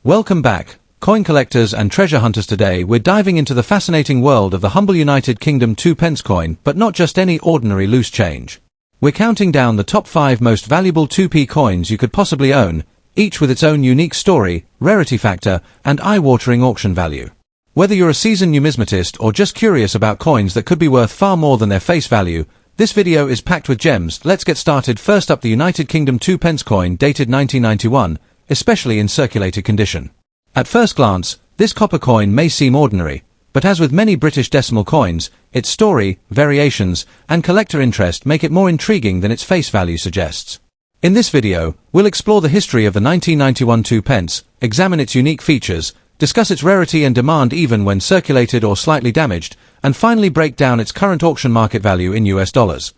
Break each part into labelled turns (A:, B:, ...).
A: Welcome back, coin collectors and treasure hunters. Today we're diving into the fascinating world of the humble United Kingdom 2p coin, but not just any ordinary loose change. We're counting down the top 5 most valuable 2p coins you could possibly own, each with its own unique story, rarity factor, and eye-watering auction value. Whether you're a seasoned numismatist or just curious about coins that could be worth far more than their face value, this video is packed with gems. Let's get started. First up, the United Kingdom 2p coin dated 1991, especially in circulated condition. At first glance, this copper coin may seem ordinary, but as with many British decimal coins, its story, variations, and collector interest make it more intriguing than its face value suggests. In this video, we'll explore the history of the 1991 2p, examine its unique features, discuss its rarity and demand even when circulated or slightly damaged, and finally break down its current auction market value in US dollars.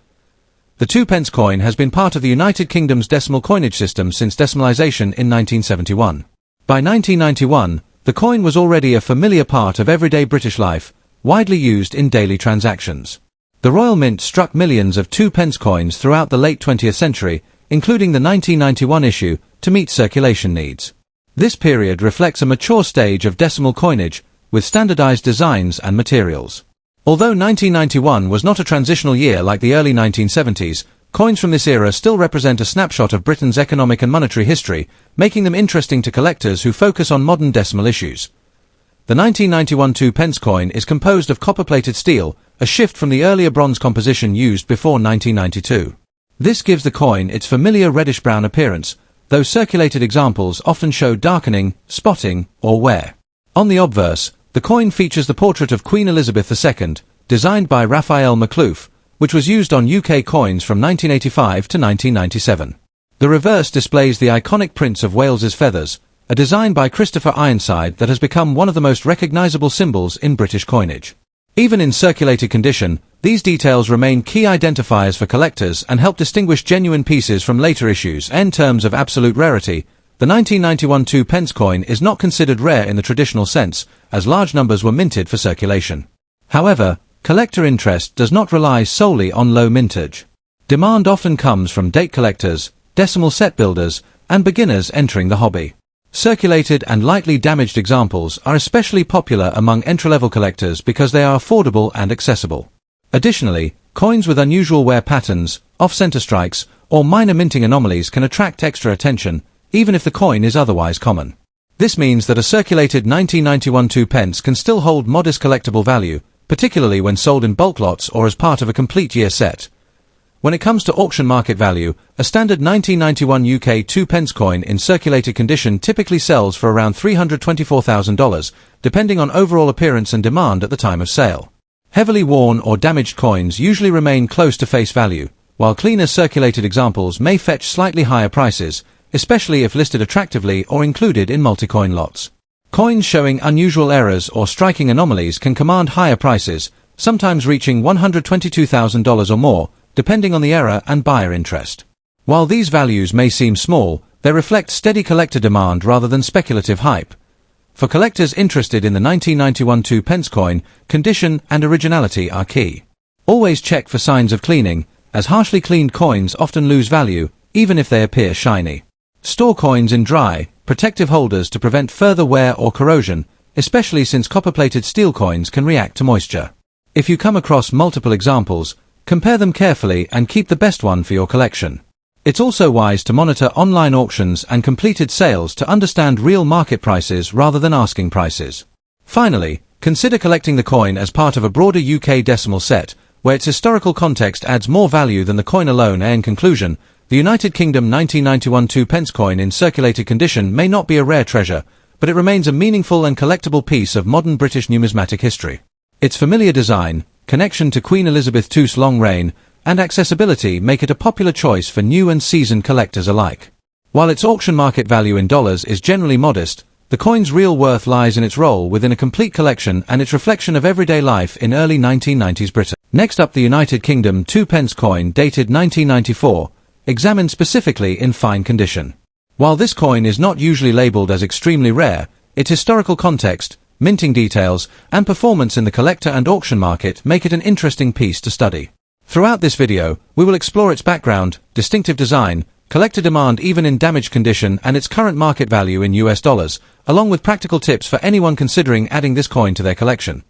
A: The 2p coin has been part of the United Kingdom's decimal coinage system since decimalisation in 1971. By 1991, the coin was already a familiar part of everyday British life, widely used in daily transactions. The Royal Mint struck millions of 2p coins throughout the late 20th century, including the 1991 issue, to meet circulation needs. This period reflects a mature stage of decimal coinage, with standardized designs and materials. Although 1991 was not a transitional year like the early 1970s, coins from this era still represent a snapshot of Britain's economic and monetary history, making them interesting to collectors who focus on modern decimal issues. The 1991 2p coin is composed of copper-plated steel, a shift from the earlier bronze composition used before 1992. This gives the coin its familiar reddish-brown appearance, though circulated examples often show darkening, spotting, or wear. On the obverse, the coin features the portrait of Queen Elizabeth II, designed by Raphael McLouf, which was used on UK coins from 1985 to 1997. The reverse displays the iconic Prince of Wales's feathers, a design by Christopher Ironside that has become one of the most recognisable symbols in British coinage. Even in circulated condition, these details remain key identifiers for collectors and help distinguish genuine pieces from later issues. In terms of absolute rarity, the 1991 2p coin is not considered rare in the traditional sense, as large numbers were minted for circulation. However, collector interest does not rely solely on low mintage. Demand often comes from date collectors, decimal set builders, and beginners entering the hobby. Circulated and lightly damaged examples are especially popular among entry-level collectors because they are affordable and accessible. Additionally, coins with unusual wear patterns, off-center strikes, or minor minting anomalies can attract extra attention, even if the coin is otherwise common. This means that a circulated 1991 2p can still hold modest collectible value, particularly when sold in bulk lots or as part of a complete year set. When it comes to auction market value, a standard 1991 UK 2p coin in circulated condition typically sells for around $324,000, depending on overall appearance and demand at the time of sale. Heavily worn or damaged coins usually remain close to face value, while cleaner circulated examples may fetch slightly higher prices, especially if listed attractively or included in multi-coin lots. Coins showing unusual errors or striking anomalies can command higher prices, sometimes reaching $122,000 or more, depending on the error and buyer interest. While these values may seem small, they reflect steady collector demand rather than speculative hype. For collectors interested in the 1991 2p coin, condition and originality are key. Always check for signs of cleaning, as harshly cleaned coins often lose value, even if they appear shiny. Store coins in dry, protective holders to prevent further wear or corrosion, especially since copper-plated steel coins can react to moisture. If you come across multiple examples, compare them carefully and keep the best one for your collection. It's also wise to monitor online auctions and completed sales to understand real market prices rather than asking prices. Finally, consider collecting the coin as part of a broader UK decimal set, where its historical context adds more value than the coin alone. In conclusion, the United Kingdom 1991 2p coin in circulated condition may not be a rare treasure, but it remains a meaningful and collectible piece of modern British numismatic history. Its familiar design, connection to Queen Elizabeth II's long reign, and accessibility make it a popular choice for new and seasoned collectors alike. While its auction market value in dollars is generally modest, the coin's real worth lies in its role within a complete collection and its reflection of everyday life in early 1990s Britain. Next up, the United Kingdom 2p coin dated 1994, examined specifically in fine condition. While this coin is not usually labeled as extremely rare, its historical context, minting details, and performance in the collector and auction market make it an interesting piece to study. Throughout this video, we will explore its background, distinctive design, collector demand even in damaged condition, and its current market value in US dollars, along with practical tips for anyone considering adding this coin to their collection.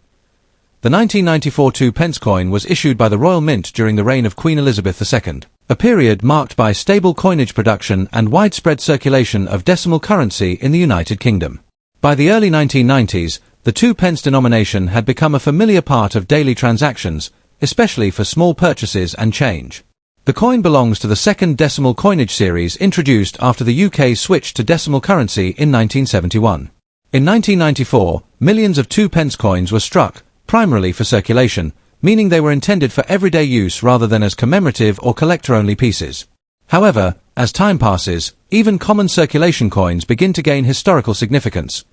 A: The 1994 2-pence coin was issued by the Royal Mint during the reign of Queen Elizabeth II, a period marked by stable coinage production and widespread circulation of decimal currency in the United Kingdom. By the early 1990s, the 2-pence denomination had become a familiar part of daily transactions, especially for small purchases and change. The coin belongs to the second decimal coinage series introduced after the UK switched to decimal currency in 1971. In 1994, millions of 2-pence coins were struck, primarily for circulation, meaning they were intended for everyday use rather than as commemorative or collector-only pieces. However, as time passes, even common circulation coins begin to gain historical significance.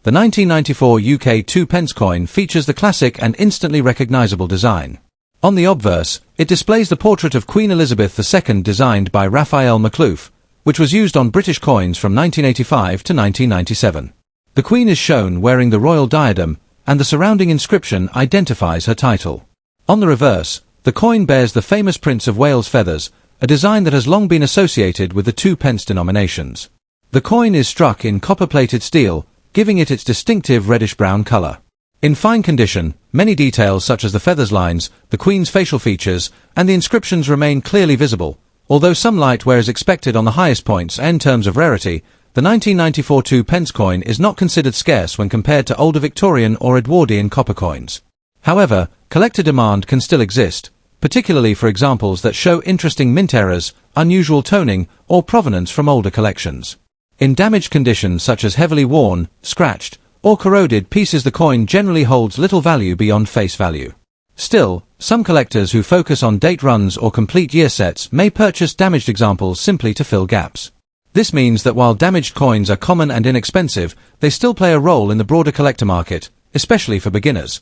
A: The 1994 UK 2-pence coin features the classic and instantly recognizable design. On the obverse, it displays the portrait of Queen Elizabeth II designed by Raphael McLouth, which was used on British coins from 1985 to 1997. The Queen is shown wearing the royal diadem, and the surrounding inscription identifies her title. On the reverse, the coin bears the famous Prince of Wales feathers, a design that has long been associated with the 2-pence denominations. The coin is struck in copper-plated steel, giving it its distinctive reddish-brown color. In fine condition, many details such as the feathers lines, the Queen's facial features, and the inscriptions remain clearly visible, although some light wear is expected on the highest points. In terms of rarity, the 1994 2-pence coin is not considered scarce when compared to older Victorian or Edwardian copper coins. However, collector demand can still exist, particularly for examples that show interesting mint errors, unusual toning, or provenance from older collections. In damaged conditions such as heavily worn, scratched, or corroded pieces, the coin generally holds little value beyond face value. Still, some collectors who focus on date runs or complete year sets may purchase damaged examples simply to fill gaps. This means that while damaged coins are common and inexpensive, they still play a role in the broader collector market, especially for beginners.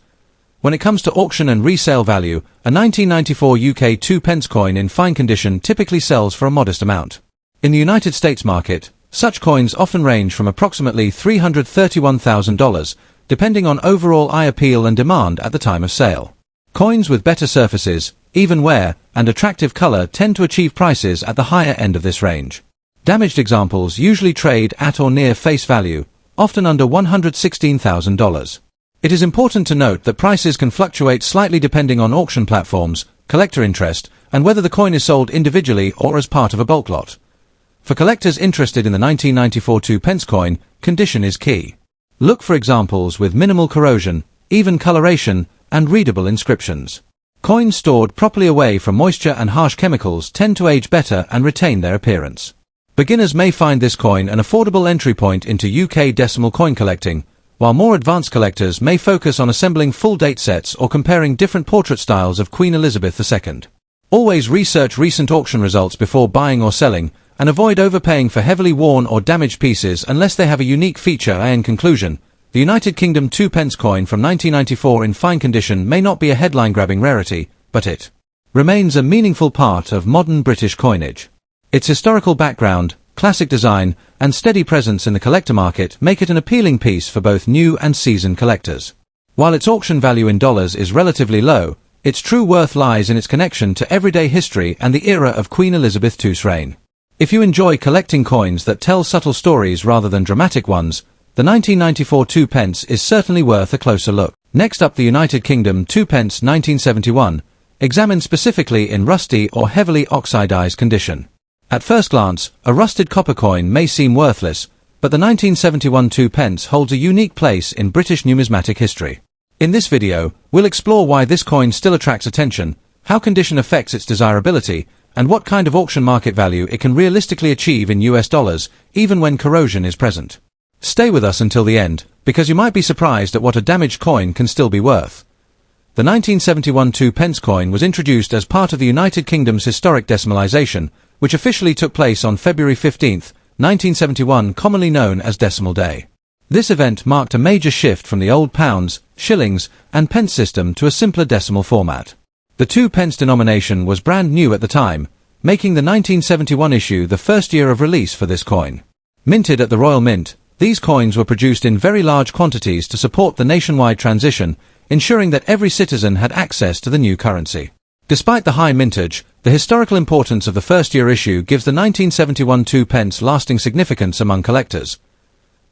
A: When it comes to auction and resale value, a 1994 UK 2-pence coin in fine condition typically sells for a modest amount. In the United States market, such coins often range from approximately $331,000, depending on overall eye appeal and demand at the time of sale. Coins with better surfaces, even wear, and attractive color tend to achieve prices at the higher end of this range. Damaged examples usually trade at or near face value, often under $116,000. It is important to note that prices can fluctuate slightly depending on auction platforms, collector interest, and whether the coin is sold individually or as part of a bulk lot. For collectors interested in the 1994 2-pence coin, condition is key. Look for examples with minimal corrosion, even coloration, and readable inscriptions. Coins stored properly away from moisture and harsh chemicals tend to age better and retain their appearance. Beginners may find this coin an affordable entry point into UK decimal coin collecting, while more advanced collectors may focus on assembling full date sets or comparing different portrait styles of Queen Elizabeth II. Always research recent auction results before buying or selling, and avoid overpaying for heavily worn or damaged pieces unless they have a unique feature. In conclusion, the United Kingdom 2-pence coin from 1994 in fine condition may not be a headline-grabbing rarity, but it remains a meaningful part of modern British coinage. Its historical background, classic design, and steady presence in the collector market make it an appealing piece for both new and seasoned collectors. While its auction value in dollars is relatively low, its true worth lies in its connection to everyday history and the era of Queen Elizabeth II's reign. If you enjoy collecting coins that tell subtle stories rather than dramatic ones, the 1994 2-pence is certainly worth a closer look. Next up, the United Kingdom 2-pence 1971, examined specifically in rusty or heavily oxidized condition. At first glance, a rusted copper coin may seem worthless, but the 1971 2-pence holds a unique place in British numismatic history. In this video, we'll explore why this coin still attracts attention, how condition affects its desirability, and what kind of auction market value it can realistically achieve in US dollars, even when corrosion is present. Stay with us until the end, because you might be surprised at what a damaged coin can still be worth. The 1971 2-pence coin was introduced as part of the United Kingdom's historic decimalisation, which officially took place on February 15, 1971, commonly known as Decimal Day. This event marked a major shift from the old pounds, shillings, and pence system to a simpler decimal format. The 2-pence denomination was brand new at the time, making the 1971 issue the first year of release for this coin. Minted at the Royal Mint, these coins were produced in very large quantities to support the nationwide transition, ensuring that every citizen had access to the new currency. Despite the high mintage, the historical importance of the first-year issue gives the 1971 2p lasting significance among collectors.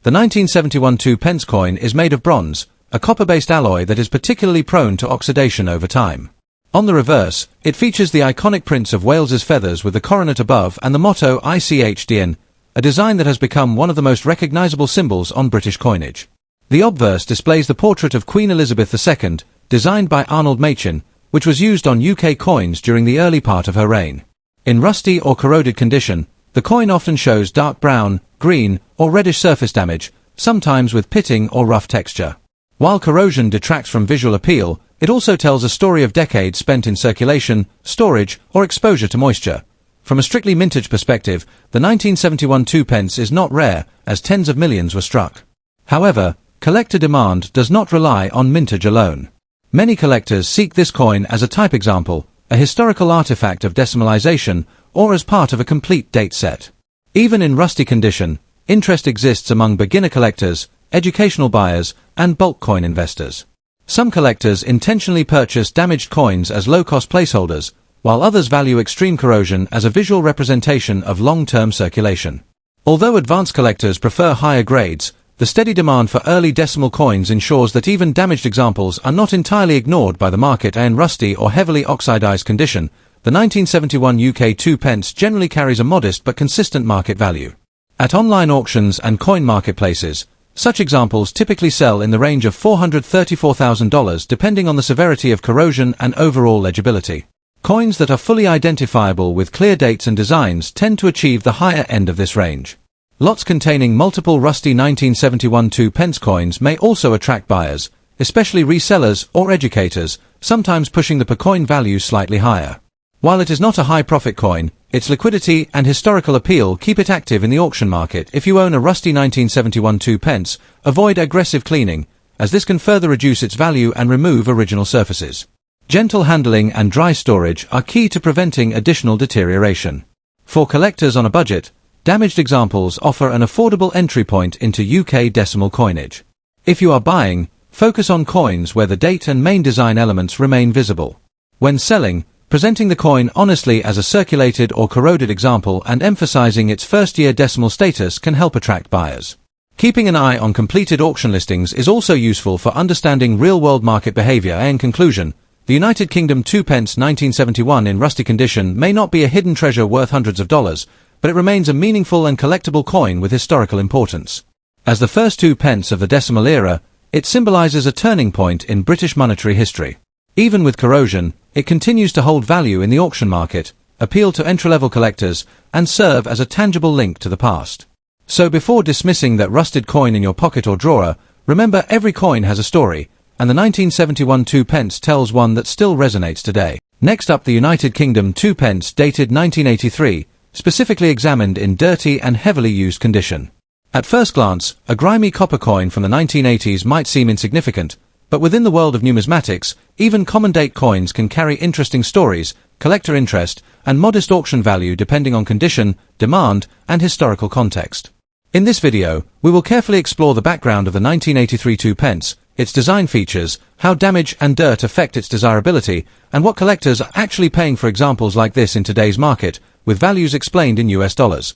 A: The 1971 2p coin is made of bronze, a copper-based alloy that is particularly prone to oxidation over time. On the reverse, it features the iconic Prince of Wales's feathers with the coronet above and the motto ICHDN, a design that has become one of the most recognizable symbols on British coinage. The obverse displays the portrait of Queen Elizabeth II, designed by Arnold Machin, which was used on UK coins during the early part of her reign. In rusty or corroded condition, the coin often shows dark brown, green, or reddish surface damage, sometimes with pitting or rough texture. While corrosion detracts from visual appeal, it also tells a story of decades spent in circulation, storage, or exposure to moisture. From a strictly mintage perspective, the 1971 2p is not rare, as tens of millions were struck. However, collector demand does not rely on mintage alone. Many collectors seek this coin as a type example, a historical artifact of decimalization, or as part of a complete date set. Even in rusty condition, interest exists among beginner collectors, educational buyers, and bulk coin investors. Some collectors intentionally purchase damaged coins as low-cost placeholders, while others value extreme corrosion as a visual representation of long-term circulation. Although advanced collectors prefer higher grades, the steady demand for early decimal coins ensures that even damaged examples are not entirely ignored by the market. In rusty or heavily oxidized condition, the 1971 UK 2p generally carries a modest but consistent market value. At online auctions and coin marketplaces, such examples typically sell in the range of $434,000 depending on the severity of corrosion and overall legibility. Coins that are fully identifiable with clear dates and designs tend to achieve the higher end of this range. Lots containing multiple rusty 1971 2p coins may also attract buyers, especially resellers or educators, sometimes pushing the per coin value slightly higher. While it is not a high-profit coin, its liquidity and historical appeal keep it active in the auction market. If you own a rusty 1971 2p, avoid aggressive cleaning, as this can further reduce its value and remove original surfaces. Gentle handling and dry storage are key to preventing additional deterioration. For collectors on a budget, damaged examples offer an affordable entry point into UK decimal coinage. If you are buying, focus on coins where the date and main design elements remain visible. When selling, presenting the coin honestly as a circulated or corroded example and emphasizing its first-year decimal status can help attract buyers. Keeping an eye on completed auction listings is also useful for understanding real-world market behavior. In conclusion, the United Kingdom 2p 1971 in rusty condition may not be a hidden treasure worth hundreds of dollars, but it remains a meaningful and collectible coin with historical importance. As the first 2p of the decimal era, it symbolizes a turning point in British monetary history. Even with corrosion, it continues to hold value in the auction market, appeal to entry-level collectors, and serve as a tangible link to the past. So before dismissing that rusted coin in your pocket or drawer, remember every coin has a story, and the 1971 2p tells one that still resonates today. Next up, the United Kingdom 2p dated 1983, specifically examined in dirty and heavily used condition. At first glance, a grimy copper coin from the 1980s might seem insignificant, but within the world of numismatics, even common-date coins can carry interesting stories, collector interest, and modest auction value depending on condition, demand, and historical context. In this video, we will carefully explore the background of the 1983 2p, its design features, how damage and dirt affect its desirability, and what collectors are actually paying for examples like this in today's market, with values explained in US dollars.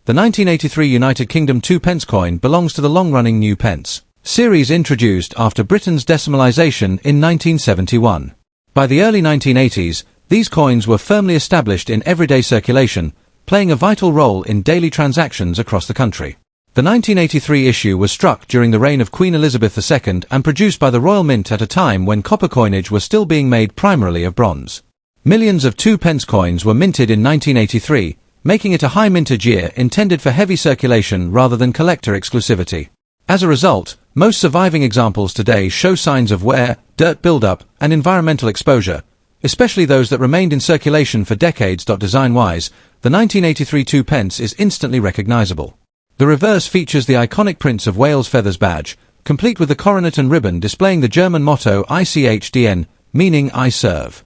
A: The 1983 United Kingdom 2p coin belongs to the long-running new pence series introduced after Britain's decimalization in 1971. By the early 1980s, these coins were firmly established in everyday circulation, playing a vital role in daily transactions across the country. The 1983 issue was struck during the reign of Queen Elizabeth II and produced by the Royal Mint at a time when copper coinage was still being made primarily of bronze. Millions of 2p coins were minted in 1983, making it a high mintage year intended for heavy circulation rather than collector exclusivity. As a result, most surviving examples today show signs of wear, dirt buildup, and environmental exposure, especially those that remained in circulation for decades. Design-wise, the 1983 2p is instantly recognizable. The reverse features the iconic Prince of Wales feathers badge, complete with the coronet and ribbon displaying the German motto ICHDN, meaning I serve.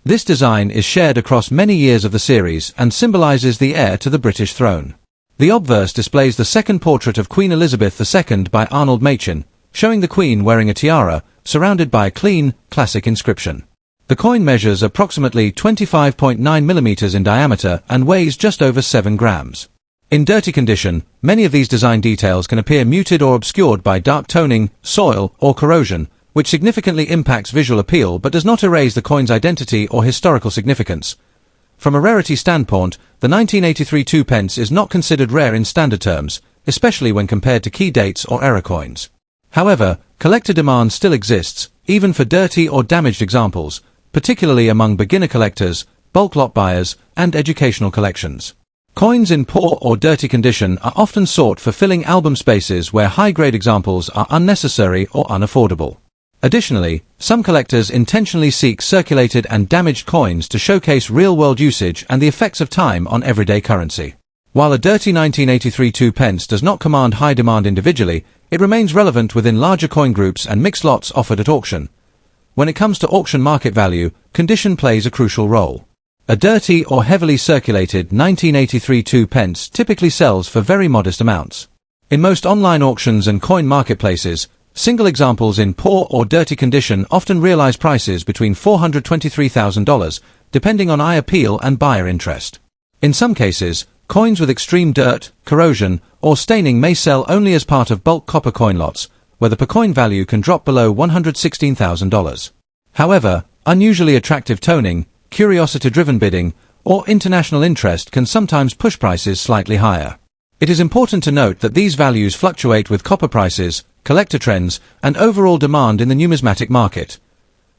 A: This design is shared across many years of the series and symbolizes the heir to the British throne. The obverse displays the second portrait of Queen Elizabeth II by Arnold Machin, showing the Queen wearing a tiara, surrounded by a clean, classic inscription. The coin measures approximately 25.9 millimeters in diameter and weighs just over 7 grams. In dirty condition, many of these design details can appear muted or obscured by dark toning, soil, or corrosion, which significantly impacts visual appeal but does not erase the coin's identity or historical significance. From a rarity standpoint, the 1983 2 pence is not considered rare in standard terms, especially when compared to key dates or error coins. However, collector demand still exists, even for dirty or damaged examples, particularly among beginner collectors, bulk lot buyers, and educational collections. Coins in poor or dirty condition are often sought for filling album spaces where high-grade examples are unnecessary or unaffordable. Additionally, some collectors intentionally seek circulated and damaged coins to showcase real-world usage and the effects of time on everyday currency. While a dirty 1983 2 pence does not command high demand individually, it remains relevant within larger coin groups and mixed lots offered at auction. When it comes to auction market value, condition plays a crucial role. A dirty or heavily circulated 1983 2 pence typically sells for very modest amounts. In most online auctions and coin marketplaces, single examples in poor or dirty condition often realize prices between $423,000, depending on eye appeal and buyer interest. In some cases, coins with extreme dirt, corrosion, or staining may sell only as part of bulk copper coin lots, where the per coin value can drop below $116,000. However, unusually attractive toning, curiosity-driven bidding, or international interest can sometimes push prices slightly higher. It is important to note that these values fluctuate with copper prices, collector trends, and overall demand in the numismatic market.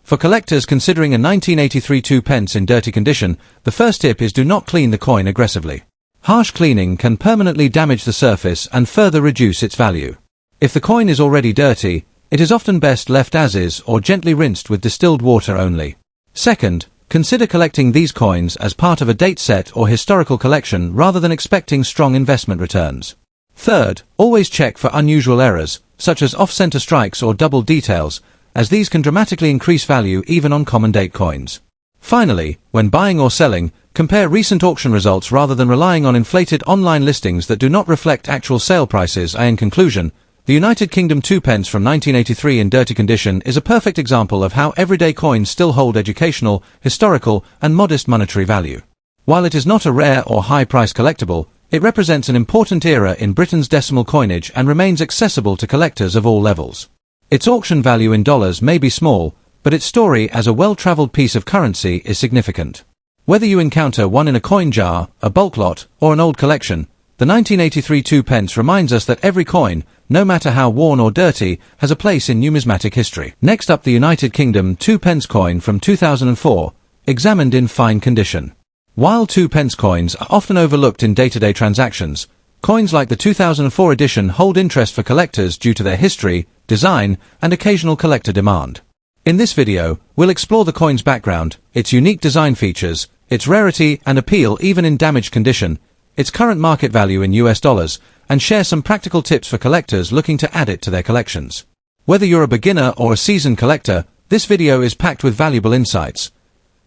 A: For collectors considering a 1983 2 pence in dirty condition, the first tip is do not clean the coin aggressively. Harsh cleaning can permanently damage the surface and further reduce its value. If the coin is already dirty, it is often best left as is or gently rinsed with distilled water only. Second, consider collecting these coins as part of a date set or historical collection rather than expecting strong investment returns. Third, always check for unusual errors, such as off-center strikes or double details, as these can dramatically increase value even on common date coins. Finally, when buying or selling, compare recent auction results rather than relying on inflated online listings that do not reflect actual sale prices. In conclusion, the United Kingdom 2 pence from 1983 in dirty condition is a perfect example of how everyday coins still hold educational, historical, and modest monetary value. While it is not a rare or high-priced collectible, it represents an important era in Britain's decimal coinage and remains accessible to collectors of all levels. Its auction value in dollars may be small, but its story as a well-traveled piece of currency is significant. Whether you encounter one in a coin jar, a bulk lot, or an old collection, the 1983 2 pence reminds us that every coin, no matter how worn or dirty, has a place in numismatic history. Next up, the United Kingdom 2 pence coin from 2004, examined in fine condition. While 2 pence coins are often overlooked in day-to-day transactions, coins like the 2004 edition hold interest for collectors due to their history, design, and occasional collector demand. In this video, we'll explore the coin's background, its unique design features, its rarity and appeal even in damaged condition, its current market value in US dollars, and share some practical tips for collectors looking to add it to their collections. Whether you're a beginner or a seasoned collector, this video is packed with valuable insights.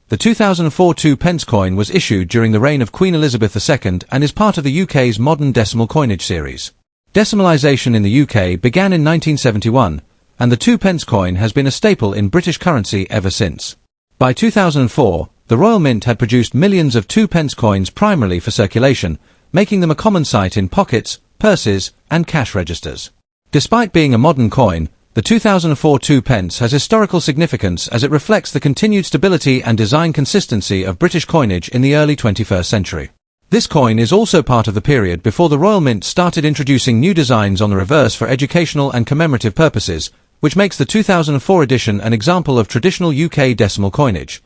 A: The 2004 2 pence coin was issued during the reign of Queen Elizabeth II and is part of the UK's modern decimal coinage series. Decimalisation in the UK began in 1971, and the 2 pence coin has been a staple in British currency ever since. By 2004, the Royal Mint had produced millions of 2 pence coins primarily for circulation, making them a common sight in pockets, purses, and cash registers. Despite being a modern coin, the 2004 2 pence has historical significance as it reflects the continued stability and design consistency of British coinage in the early 21st century. This coin is also part of the period before the Royal Mint started introducing new designs on the reverse for educational and commemorative purposes, which makes the 2004 edition an example of traditional UK decimal coinage.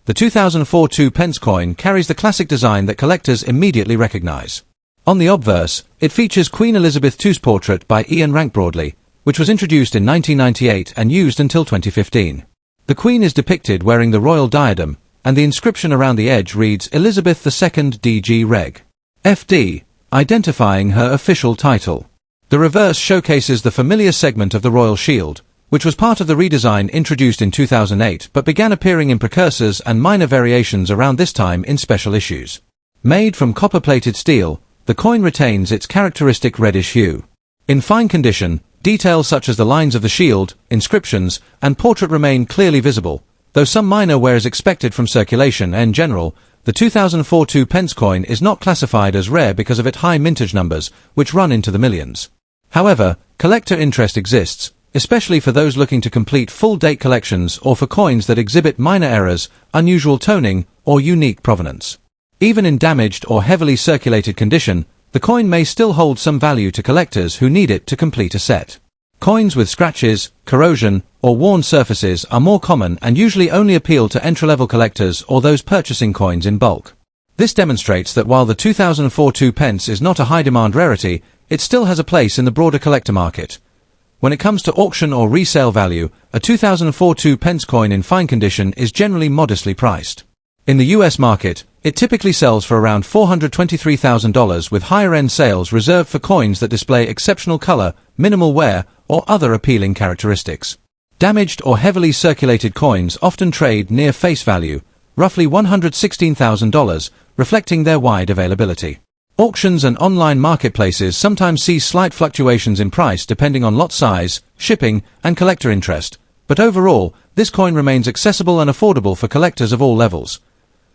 A: The 2004 2 pence coin carries the classic design that collectors immediately recognise. On the obverse, it features Queen Elizabeth II's portrait by Ian Rank Broadley, which was introduced in 1998 and used until 2015. The Queen is depicted wearing the royal diadem, and the inscription around the edge reads Elizabeth II DG Reg. FD, identifying her official title. The reverse showcases the familiar segment of the royal shield, which was part of the redesign introduced in 2008 but began appearing in precursors and minor variations around this time in special issues. Made from copper-plated steel, the coin retains its characteristic reddish hue. In fine condition, details such as the lines of the shield, inscriptions, and portrait remain clearly visible, Though some minor wear is expected from circulation, in general, the 2004 2p coin is not classified as rare because of its high mintage numbers, which run into the millions. However, collector interest exists, especially for those looking to complete full-date collections or for coins that exhibit minor errors, unusual toning, or unique provenance. Even in damaged or heavily circulated condition, the coin may still hold some value to collectors who need it to complete a set. Coins with scratches, corrosion, or worn surfaces are more common and usually only appeal to entry-level collectors or those purchasing coins in bulk. This demonstrates that while the 2004 2p is not a high-demand rarity, it still has a place in the broader collector market. When it comes to auction or resale value, a 2004 2p coin in fine condition is generally modestly priced. In the US market, it typically sells for around $423,000, with higher-end sales reserved for coins that display exceptional color, minimal wear, or other appealing characteristics. Damaged or heavily circulated coins often trade near face value, roughly $116,000, reflecting their wide availability. Auctions and online marketplaces sometimes see slight fluctuations in price depending on lot size, shipping, and collector interest, but overall, this coin remains accessible and affordable for collectors of all levels.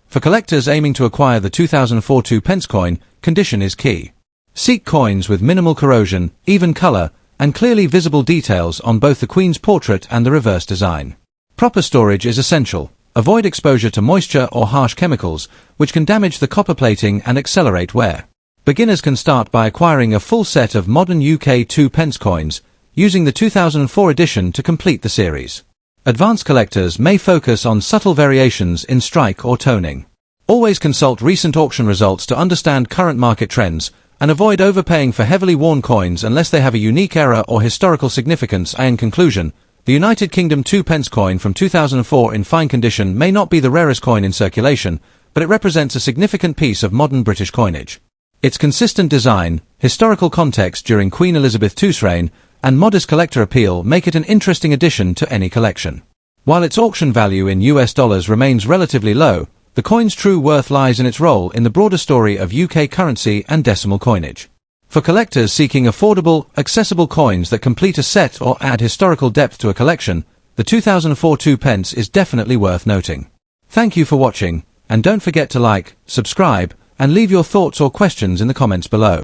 A: For collectors aiming to acquire the 2004 2p coin, condition is key. Seek coins with minimal corrosion, even color, and clearly visible details on both the Queen's portrait and the reverse design. Proper storage is essential. Avoid exposure to moisture or harsh chemicals, which can damage the copper plating and accelerate wear. Beginners can start by acquiring a full set of modern UK 2p coins, using the 2004 edition to complete the series. Advanced collectors may focus on subtle variations in strike or toning. Always consult recent auction results to understand current market trends, and avoid overpaying for heavily worn coins unless they have a unique error or historical significance. In conclusion, the United Kingdom 2p coin from 2004 in fine condition may not be the rarest coin in circulation, but it represents a significant piece of modern British coinage. Its consistent design, historical context during Queen Elizabeth II's reign, and modest collector appeal make it an interesting addition to any collection. While its auction value in US dollars remains relatively low, the coin's true worth lies in its role in the broader story of UK currency and decimal coinage. For collectors seeking affordable, accessible coins that complete a set or add historical depth to a collection, the 2004 2p is definitely worth noting. Thank you for watching, and don't forget to like, subscribe, and leave your thoughts or questions in the comments below.